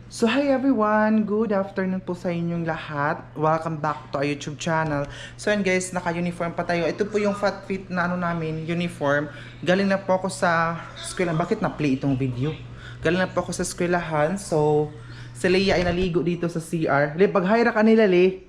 So hi everyone! Good afternoon po sa inyong lahat. Welcome back to our YouTube channel. So and guys, naka-uniform pa tayo. Ito po yung fat fit na namin, uniform. Galing na po ako sa eskwelahan. Bakit na-play itong video? Galing na po ako sa eskwelahan. So, si Leia ay naligo dito sa CR. Le, pag-hi ra ka nila, Le.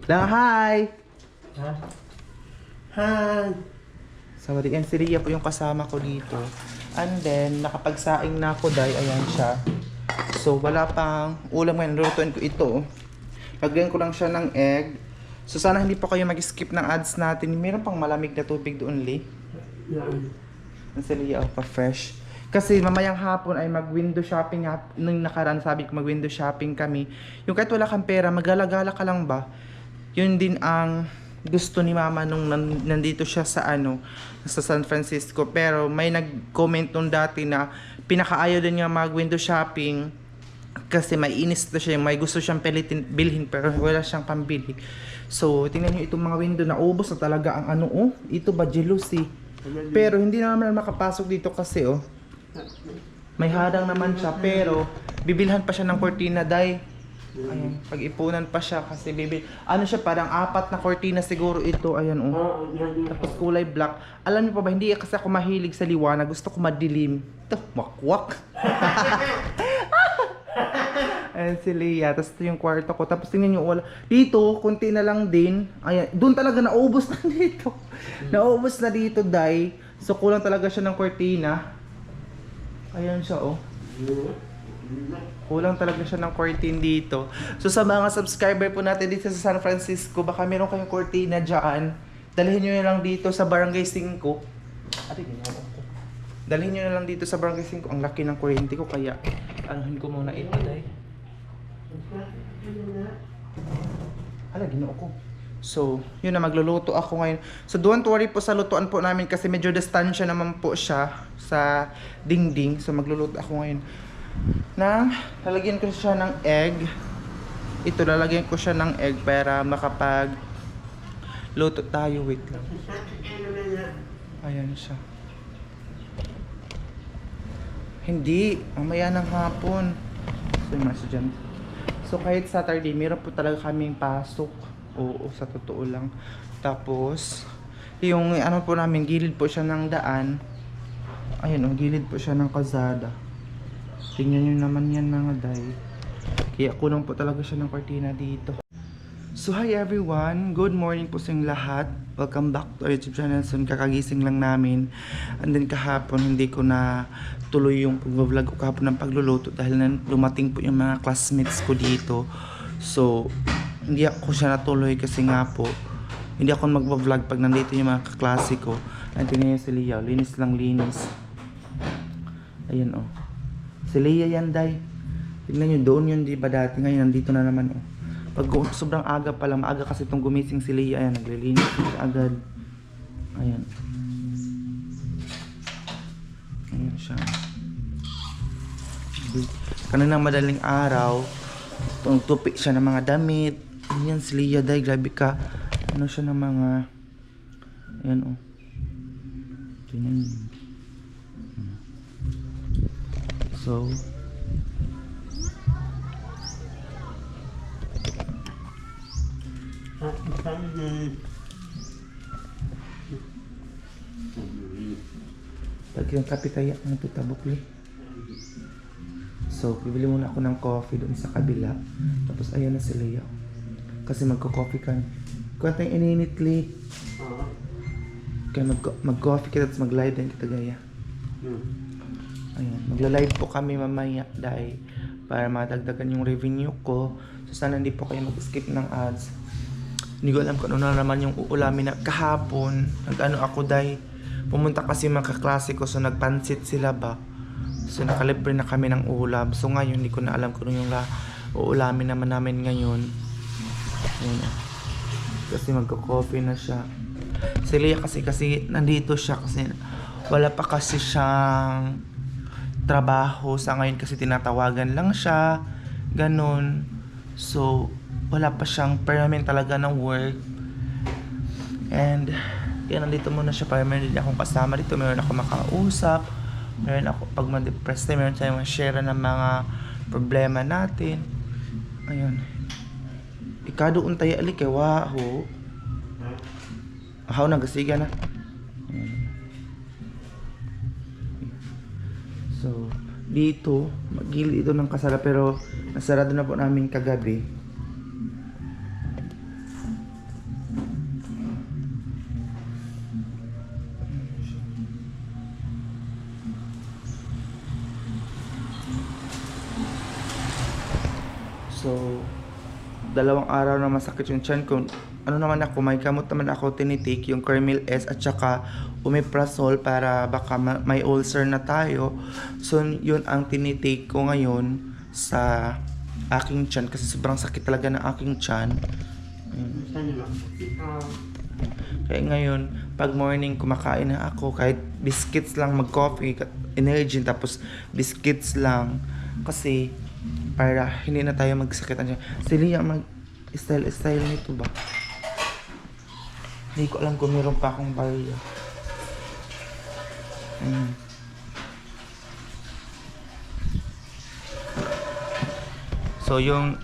Lang, hi! Ha? Hi! Sorry, and si Leia po yung kasama ko dito. And then, nakapagsaing na ako dahil ayan siya. So, wala pang ulam ngayon. Lulutuin ko ito. Lagyan ko lang siya ng egg. So, sana hindi po kayo mag-skip ng ads natin. Meron pang malamig na tubig doon, Lee. Yan. Nasa Leia, pa-fresh. Kasi mamayang hapon ay mag-window shopping. Nung nakaraan, sabi ko mag-window shopping kami. Yung kahit wala kang pera, magala-gala ka lang ba? Yun din ang gusto ni Mama nung nandito siya sa sa San Francisco. Pero may nag-comment nung dati na pinakaayaw din niya mag-window shopping kasi may inis na siya, may gusto siyang bilhin pero wala siyang pambili. So, tingnan niyo itong mga window na ubos na talaga ang ito ba jealousy. Pero hindi naman makapasok dito kasi may hadang naman siya pero bibilhan pa siya ng cortina dahil ayun, pag-ipunan pa siya kasi siya parang 4 na cortina siguro ito, ayan tapos kulay black. Alam niyo pa ba, hindi kasi ako mahilig sa liwanag, gusto ko madilim. Ito, wakwak. Ayan si Leia, tapos ito yung kwarto ko, tapos tingnan niyo, wala dito, konti na lang din. Ayan, doon talaga naubos na dito. Naubos na dito dahil so kulang talaga siya ng cortina. Ayan siya kulang talaga siya ng cortina dito. So sa mga subscriber po natin dito sa San Francisco, baka meron kayong cortina dyan, dalhin nyo na lang dito sa Barangay 5. Dalhin nyo na lang dito sa Barangay 5. Ang laki ng kuryente ko kaya anuhin ko muna ito dahil ginoo ko. So, yun na, magluluto ako ngayon. So, don't worry po sa lutuan po namin kasi medyo distansya naman po siya sa dingding. So, magluluto ako ngayon. Lalagyan ko siya ng egg. Ito, lalagyan ko siya ng egg para makapag luto tayo. Wait lang. Ayan siya. Hindi, mamaya ng hapon. So, yung mas dyan. So, kahit Saturday, meron po talaga kaming pasok. Oo, sa totoo lang. Tapos, yung po namin, gilid po siya ng daan. Ayun, gilid po siya ng kalsada. Tingnan nyo naman yan mga day. Kaya kulang po talaga siya ng cortina dito. So hi everyone, good morning po sa inyong lahat. Welcome back to our YouTube channel. So kakagising lang namin. And then kahapon hindi ko na tuloy yung pag-vlog ko kahapon ng pagluluto dahil dumating po yung mga classmates ko dito. So hindi ako siya natuloy kasi nga po hindi ako mag-vlog pag nandito yung mga kaklase ko. And tingnan nyo si Leia, linis lang linis. Ayan si Leia yan day. Tignan nyo, doon yun di ba dati, ngayon nandito na naman Pag sobrang aga pa lang, maaga kasi itong gumising si Leia, ayan, naglilinis siya agad. Ayan. Ayan siya. Kaninang madaling araw, tupi siya ng mga damit. Ayan si Leia day, grabe ka. Ano siya ng mga, ayan Tingnan nyo. So, pag yung kape kaya ng tutabukli. So, bibili muna ako ng coffee doon sa kabila. Tapos ayan na si Leia. Kasi magko-coffee ka. Kwenta yung ininit, Lee. Kaya mag-coffee kita tapos mag-live din kita gaya. Ayan, magla-live po kami mamaya dahil para madagdagan yung revenue ko. So sana hindi po kayo mag-skip ng ads. Hindi ko alam kung ano na naman yung uulamin na kahapon. Ako dahil pumunta kasi mga kaklase ko so nagpansit sila ba. So nakalibre na kami ng ulam. So ngayon hindi ko na alam kung ano yung uulamin naman namin ngayon. Ayan, kasi magko-coffee na siya. Si Leia kasi nandito siya kasi wala pa kasi siyang trabaho sa ngayon kasi tinatawagan lang siya ganun. So wala pa siyang permanent talaga ng work and kaya nandito muna siya para meron din akong kasama dito, meron ako makausap, meron ako pag ma-depressed meron tayong share ng mga problema natin. Ayun. Ikadoon tayo alik kay waho. Ahaw nagasiga na. Ayun. So, dito, magilid ito ng kasara pero nasarado na po namin kagabi. So, 2 araw na masakit yung tiyan ko. Ano naman ako, may gamot naman ako tinitake, yung Carmel S at saka Omeprazole para baka may ulcer na tayo. So, yun ang tinitake ko ngayon sa aking tiyan kasi sobrang sakit talaga ng aking tiyan. Ayun. Kaya ngayon, pag morning kumakain na ako, kahit biscuits lang, mag-coffee, energy, tapos biscuits lang. Kasi, para hindi na tayo magsakitan siya. Si Lia mag-style nito ba? Hindi ko alam kung meron pa akong barya. So yung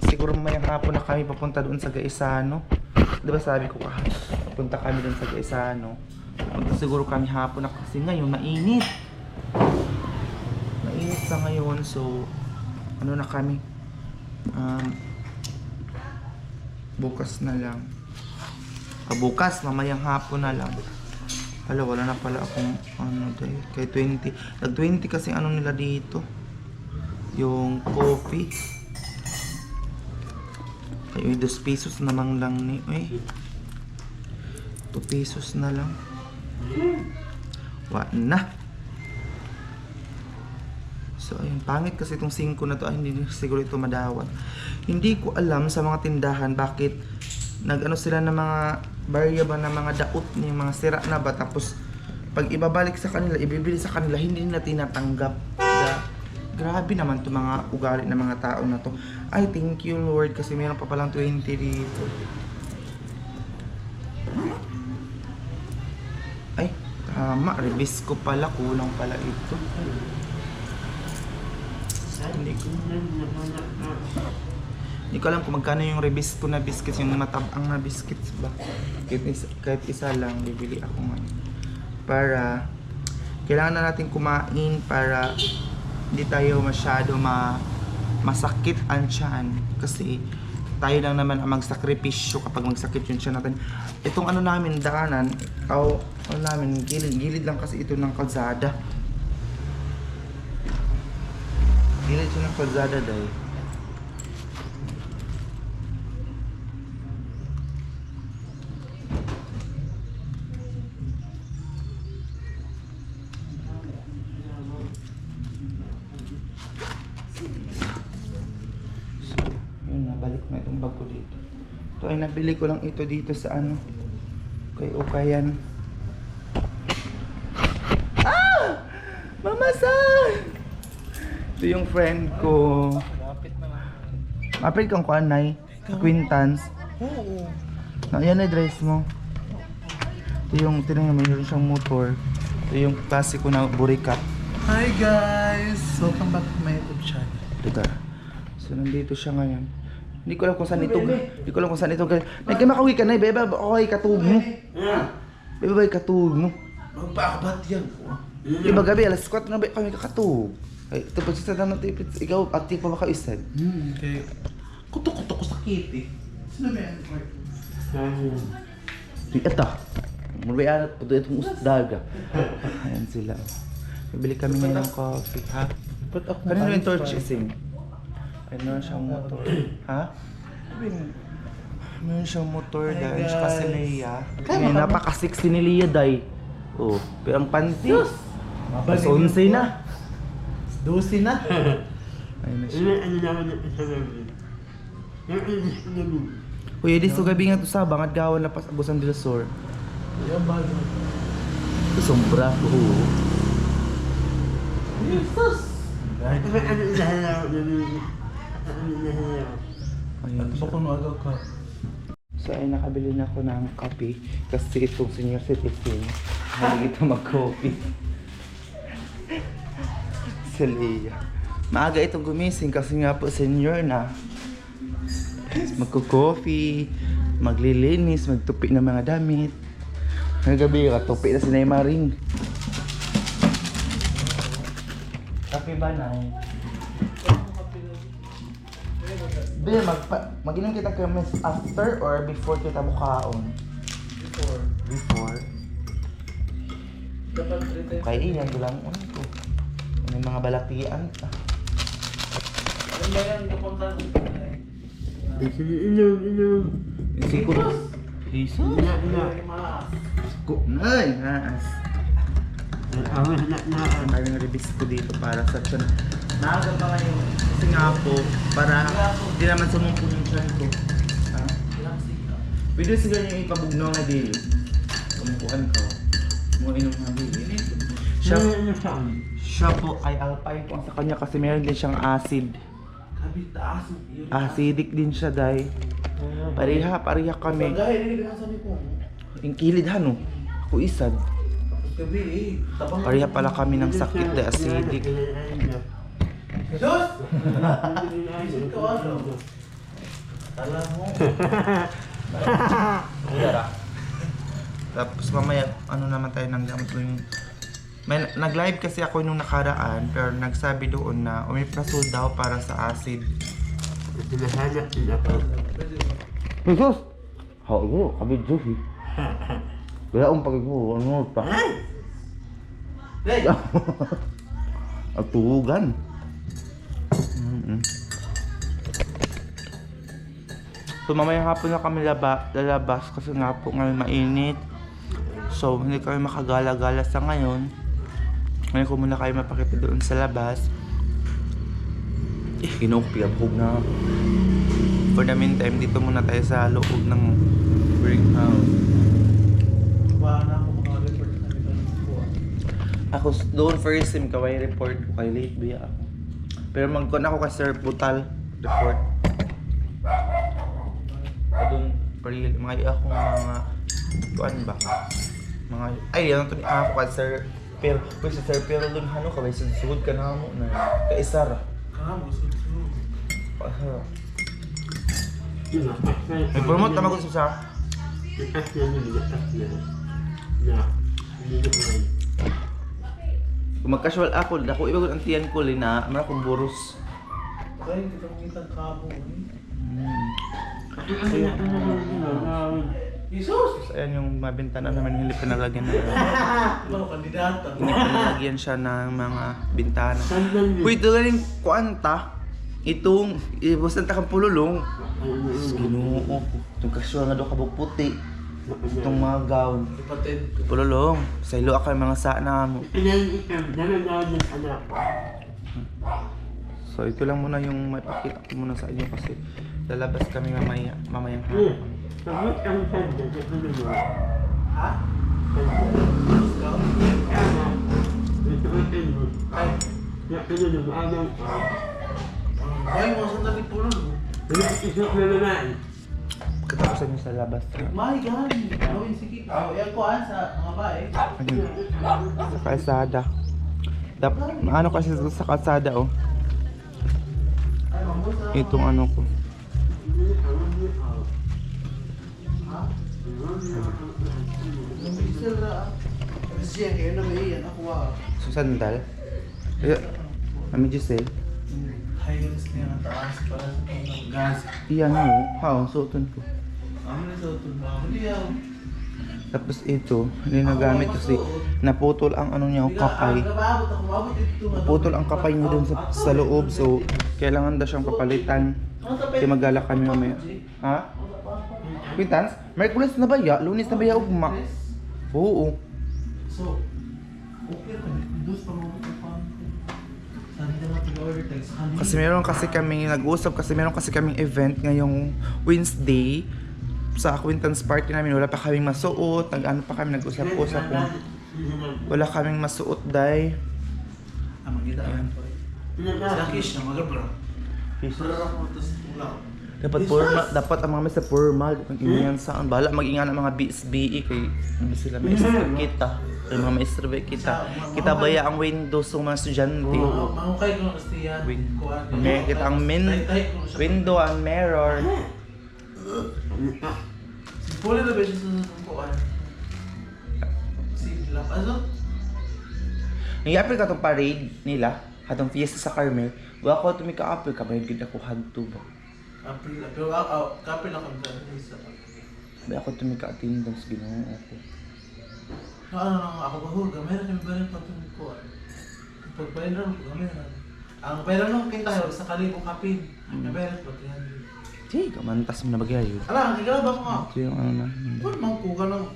siguro mamayang hapon na kami papunta doon sa Gaisano. Diba sabi ko punta kami doon sa Gaisano. Punta siguro kami hapon na kasi ngayon mainit. Mainit sa ngayon, so ano na kami, bukas na lang, bukas mamayang hapon na lang. Wala na pala akong dahil kay 20 nag 20 kasi ano nila dito yung coffee ay 2 pesos namang lang ni 2 pesos na lang na. So ayun, pangit kasi itong 5 na to, hindi siguro ito madawat. Hindi ko alam sa mga tindahan bakit nag-ano sila ng mga barya ba ng mga daot ng mga sira na ba, tapos pag ibabalik sa kanila, ibibili sa kanila, hindi nila tinatanggap. Grabe naman to mga ugali ng mga tao na to. Ay, thank you Lord kasi meron pa palang 20 dito. Ay, tama, ribis ko pala, kulang pala ito. Hindi ko alam kung magkano yung rebis ko na biscuits, yung matabang na biscuits ba. Kahit isa lang, bibili ako ngayon. Para, kailangan na natin kumain para hindi tayo masyado masakit ang tiyan. Kasi, tayo lang naman ang magsakripisyo kapag magsakit yung tiyan natin. Itong ano namin, daanan, gilid lang kasi ito ng kalsada. Gilid siya ng kalsada dahil. So, yun, nabalik na itong bag ko dito. Ito ay nabili ko lang ito dito sa ano, kay Ukayan. Ah! Mamasan! Ito yung friend ko. Mapit kang kuanay, acquaintance. Oo. Yan na dress mo. Ito yung, tinanong mo, mayroon siyang motor. Ito yung klasiko na burikat. Hi guys! Welcome back to my YouTube channel. Diba? So nandito siya ngayon. Hindi ko alam kung saan ito. Hindi ko alam kung saan ito. Nagkaya makawi ka na, beba. Okay, katug mo. Beba ba katug mo? Magpakabat yan po. Iba gabi, alas 4 na ba kami kakatug. Ay, ito pa siya na tipid. Ikaw, active pa makaisan. Okay. Kutok-kutok ko sakit eh. Sino ba yan? Ito. Murbayan at puto itong daga. Ayan sila. Bibili kami ngayon ng coffee, ha? Ba't ako Kanino yung torch ising? Meron siyang motor. Ha? Meron siyang motor Hi, dahil siya kasi guys. Leia. Ngayon, napaka-sexy ni Leia, day. Oh, pero ang panty. Mas 11 na. 12 na. Ayun na siya. Uy, edis to gabi nga to sa bangat gawan na pas Agusan del Sur. Yan ba? Ito sombra ko. Jesus! Ayun siya. Baka agaw ka. So ay nakabili na ako ng kape kasi itong senior citizen mahilig ito mag-coffee. Sa Leia. Maaga itong gumising kasi nga po senior na. Magko-coffee, maglilinis, magtupi ng mga damit. Ngayong gabi, katupi na si Nay Maring. Kape ba na? Be, mag-inom kita kami after or before kita mukhaon? Before? Kaya iyan, bilang ano ko. May mga balapian pa. Ano ba yan? Kapunta ko. Inom. Siguro. Piso? Ay, naas. Tayo ng release ko dito para sa tiyan. Maaga pa ngayon. Kasi nga po, para hindi naman sumumpo yung tiyan ko. Ha? Pwede siguro yung ipabugnaw na dili. Kumukuhan ka. Mga inom na dili. Siya po ay alpine po sa kanya kasi meron din siyang acid. Acidic din siya, day. Pareha kami. Yung kilid no? Ako isad. Pareha pala kami ng sakit na acidic. Diyos! Isip ka ano? Tala mo. Tapos mamaya, ano naman tayo ng gamit yung... Nag-live kasi ako nung nakaraan, pero nagsabi doon na omeprazole daw para sa acid. Hinahanap din ako. Jesus! Hao ko, kabid Diyos eh. Wala akong pag-ibo, ano pa? Hey! At tuhugan. So mamayang hapon na kami lalabas kasi nga po ngayon mainit. So hindi kami makagala-gala sa ngayon. Ngayon ko muna kayo mapakita doon sa labas. Kinupiyabog na. For the meantime, dito muna tayo sa loob ng greenhouse. Paano ako maka-report na nito ng buwan? Ako doon first time kaway report ko kay late biya ako. Pero magkon ako kay Sir Putal report. Doon mga akong mga kuan ba? Mga ay yan to ni ako kay Sir pero si Sir pero doon ano ka ba sugod ka na mo na kay Isar. Kamo, susunod. May promote naman ko sa kung mag-casual ako, dako iba ang tiyan ko lina, amara kong buros. Kaya hindi kita makita ang kamo eh. Jesus! Ayan yung mabintana naman hindi pinalagyan na. Ano, kandidata. Pinalagyan siya ng mga bintana. Uy, ito galing kuanta. Itong, basta kang pululong. Ginoo ko. Itong casual nga daw kabog puti. Itong mga gown. Kapatid. Pululong. Sa ilo ako yung mga sana mo. So ito lang muna yung may pakita ko muna sa inyo kasi lalabas kami mamayang hapon. Ha? Ay, mga sandali po lang. Pakita ko sa inyo sa labas. My God! Gawin sige. Ayan ko sa mga bae. Sa kalsada. Ano kasi sa kalsada oh. Ay, mamusa. Itong ano ko. Yung pixel na. Kasi siya, kayo na ba iyan? Ako So sandal. Kami Giselle. Highlands niya ang taas para sa gas. Iyan mo. How? Suoton ko. Ano na sa utol ba? Hindi ako. Tapos ito, hindi nagamit kasi naputol ang ano niya, kapay. Naputol ang kapay niya dun sa loob. So, kailangan daw siyang papalitan. Kaya magala kami mamaya. Ha? Quintans? Merkulis na ba ya? Lunes na ba ya ugma? Oo. So, okay ka. Dos pa mo ito pa. Saan ka natin order tags? Kasi meron kasi kami nag-usap kasi meron kasi kaming event ngayong Wednesday sa acquaintance party namin. Wala pa kaming masuot, nag-ano pa kami, nag-usap-usap kung wala kaming masuot day. Ang maganda yan po. Sa kish na magabra. Jesus. Pero ako ito sa tulaw. Dapat formal, dapat ang mga sa formal, mag-ingan saan. Bahala mag-ingan ang mga BSBE kay hindi sila maestro kita. Kay mga maestro ba kita. Kita baya ang windows ng mga estudyante. Mangukay ko ng Astiyan. May kita ang window ang mirror. Puli na ba siya sa kuan? Silap. Ano? Nangyapil ka itong parade nila, atong fiesta sa Carmel. Wala ko tumika-apil, kabayad gid ako hagto ba. April. Pero kapil ako sa isa. Ba ako tumika-attendance ginoo ako. Ano ako ba hul? Gamay na kami ba rin patungkol ko? Pagbayad rin, gamay na. Ang bayad nung kita sa kalibong kapin. Nabayad ko 300. Sige, kamantas mo na bagay yun. Ala, hindi ka ba ko nga? Ito yung ano na. Kung mangkuha ng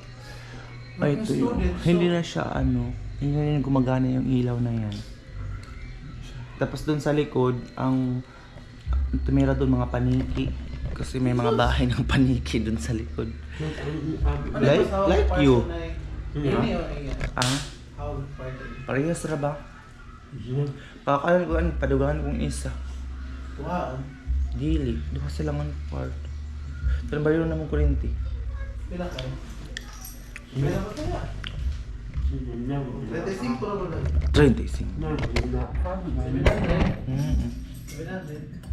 Ay, ito yun. Hindi na siya ano, hindi na gumagana yung ilaw na yan. Tapos dun sa likod, ang tumira dun mga paniki. Kasi may mga bahay ng paniki dun sa likod. Like you. Ini o iya. Ah, How party. parehas ra ba? Pakakalan ko ano, padugahan kong isa. Tuhaan. Dili, di ba sila ng part? Pero baliw naman kurinti. Pila kayo? Pila ba kaya? 35 puro ba lang? 35. 700. Mm-mm. 700.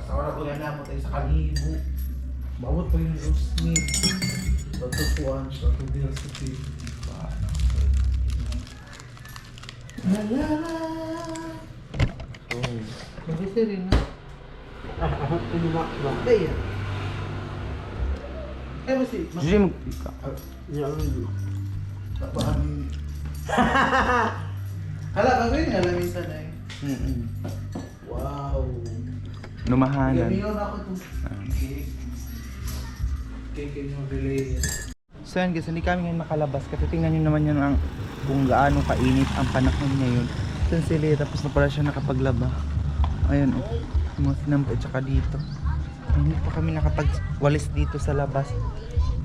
Sa oras ko yan po tayo sa kalibo. Bawat pa yung Rosemary. Batupuan, batu deal sa TV. Lalala. Oh. Mag-isa rin na. Kaya. Kaya ba si... Hindi magpika. Tapaan. Hala, gagawin nga lang minsan eh. Mm-mm. Wow. Lumahanan. Gamiyon ako itong cake. Cake yung relay. So yan guys, hindi kami ngayon makalabas kasi tingnan nyo naman yan ang kung gaano kainit ang panahon ngayon. Yan si Leia, tapos na pala siya nakapaglaba. Ayun oh, mga sinampa at saka dito. Hindi pa kami nakapagwalis dito sa labas.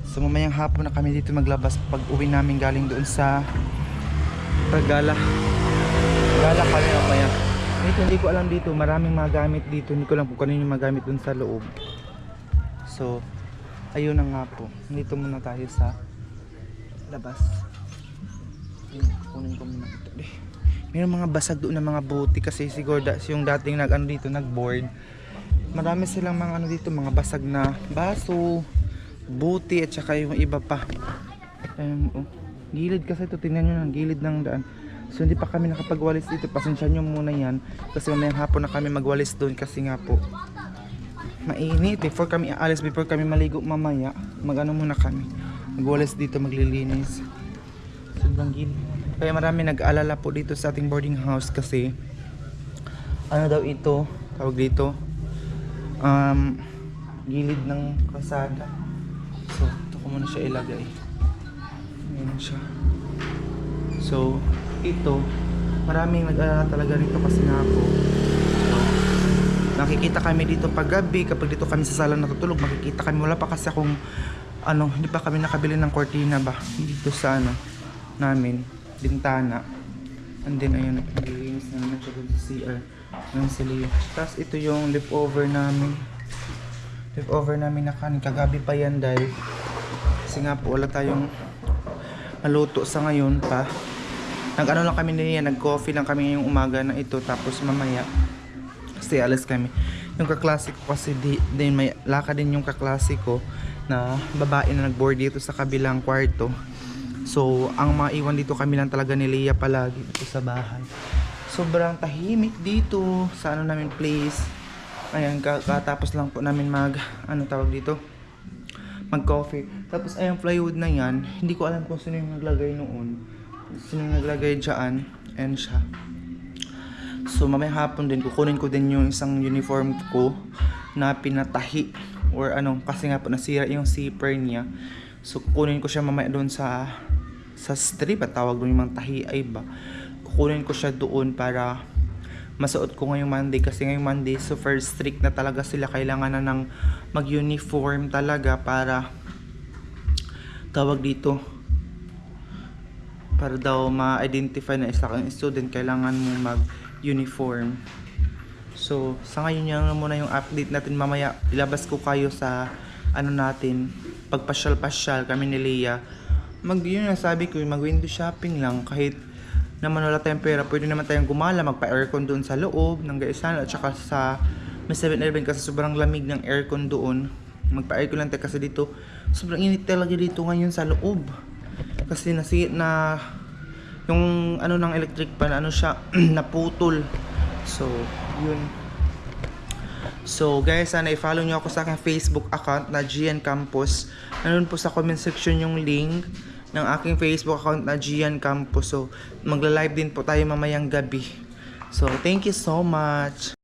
So mamayang hapon na kami dito maglabas pag uwi namin galing doon sa paggala. Gala kami mamaya. Dito, hindi ko alam dito, maraming mga gamit dito. Hindi ko alam kung kanino yung magamit doon sa loob. So, ayun na nga po. Dito muna tayo sa labas. Kunin ko muna ito. Mayroon mga basag doon na mga buti kasi siguro yung dating nag-ano dito, nag-board. Marami silang mga ano dito, mga basag na baso, buti at saka yung iba pa. Ayun, oh. Gilid kasi ito, tingnan nyo ng gilid ng daan. So hindi pa kami nakapagwalis dito, pasensya nyo muna yan. Kasi mamayang hapon na kami magwalis doon kasi nga po mainit. Before kami aalis, before kami maligo mamaya, mag-ano muna kami, magwalis dito, maglilinis. Sobrang gilid. Kaya marami nag-alala po dito sa ating boarding house kasi ano daw ito, tawag dito, gilid ng kalsada. So ito ko muna siya ilagay. Ayan siya. So ito, maraming nag-alala talaga rito kasi nga po nakikita kami dito pag gabi, kapag dito kami sa sala natutulog, makikita kami. Wala pa kasi akong ano, hindi pa kami nakabili ng cortina ba dito sa ano namin, bintana. And then ayun, naglilinis na naman siya dun sa CR ng Celia. Tapos ito yung leftover namin na kanin, kagabi pa yan dahil kasi nga po wala tayong maluto sa ngayon pa. Nag-ano lang kami niya, nag-coffee lang kami ngayong umaga na ito, tapos mamaya kasi alas kami. Yung kaklase ko kasi din may laka din yung kaklase ko na babae na nag-board dito sa kabilang kwarto. So ang maiwan dito kami lang talaga ni Leia palagi dito sa bahay. Sobrang tahimik dito sa ano namin place. Ayan, katapos lang po namin mag ano tawag dito, mag-coffee. Tapos ayang plywood na yan, hindi ko alam kung sino yung naglagay noon. Sino naglagay dyan, and siya. So mamaya hapon din kukunin ko din yung isang uniform ko na pinatahi or ano kasi nga po nasira yung zipper niya. So kukunin ko siya mamaya doon sa strip at tawag doon yung mga tahi ay ba. Kukunin ko siya doon para masuot ko ngayong Monday kasi ngayong Monday super strict na talaga sila, kailangan na ng mag-uniform talaga para tawag dito, para daw ma-identify na isa kang student, kailangan mo mag-uniform. So, sa ngayon yan muna yung update natin. Mamaya, ilabas ko kayo sa ano natin, pagpasyal-pasyal kami ni Leia. Yun nga sabi ko, mag-window shopping lang. Kahit naman wala tayong pera, pwede naman tayong gumala, magpa-aircon doon sa loob ng Gaisan at saka sa may 7-Eleven kasi sobrang lamig ng aircon doon. Magpa-aircon lang tayo kasi dito sobrang init talaga dito ngayon sa loob. Kasi na yung ano ng electric pan, ano siya, naputol. So, yun. So, guys, sana i-follow nyo ako sa aking Facebook account na Gian Campos. Nandun po sa comment section yung link ng aking Facebook account na Gian Campos. So, magla-live din po tayo mamayang gabi. So, thank you so much.